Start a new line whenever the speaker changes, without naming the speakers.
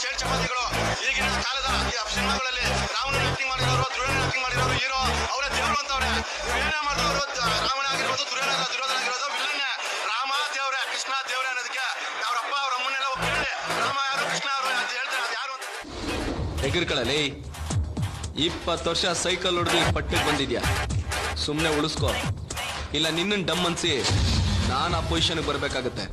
Share ಚಪಾತಿಗಳು ಈಗಿನ ಕಾಲದ ಈ ಸಿನಿಮಾಗಳಲ್ಲಿ ರಾವಣ ಆಕ್ಟಿಂಗ್ ಮಾಡಿರೋರು, ದುರ್ಯೋಧನ ಆಕ್ಟಿಂಗ್ ಮಾಡಿರೋರು ಹೀರೋ, ಅವರೇ ದೇವರು ಅಂತವ್ರೆ. ಏನೇ ಮಾಡಿದವರು ರಾವಣ ಆಗಿರ್ಬೋದು, ದುರ್ಯೋಧನ ಆಗಿರೋದು ವಿಲನ್ನೇ. ರಾಮ ದೇವ್ರೆ, ಕೃಷ್ಣ ದೇವ್ರೆ ಅನ್ನೋದಕ್ಕೆ ಅವ್ರಪ್ಪ ಅವ್ರ ಅಮ್ಮನ್ನೆಲ್ಲ ಕೇಳಿ ರಾಮ ಯಾರು ಕೃಷ್ಣ ಯಾರು ಅಂತ ಹೇಳ್ತಾರೆ. ಅದು ಯಾರು ಅಂತ
ಎಗರ್ಕೊಳ್ಳಲಿ. 20 ವರ್ಷ ಸೈಕಲ್ ಹೊಡೆದು ಈ ಪಟ್ಟಿಗೆ ಬಂದಿದ್ಯಾ, ಸುಮ್ಮನೆ ಉಳಿಸ್ಕೋ, ಇಲ್ಲ ನಿನ್ನ ಡಮ್ ಅನ್ಸಿ ನಾನು ಆ ಪೊಸಿಷನ್ಗೆ ಬರ್ಬೇಕಾಗತ್ತೆ.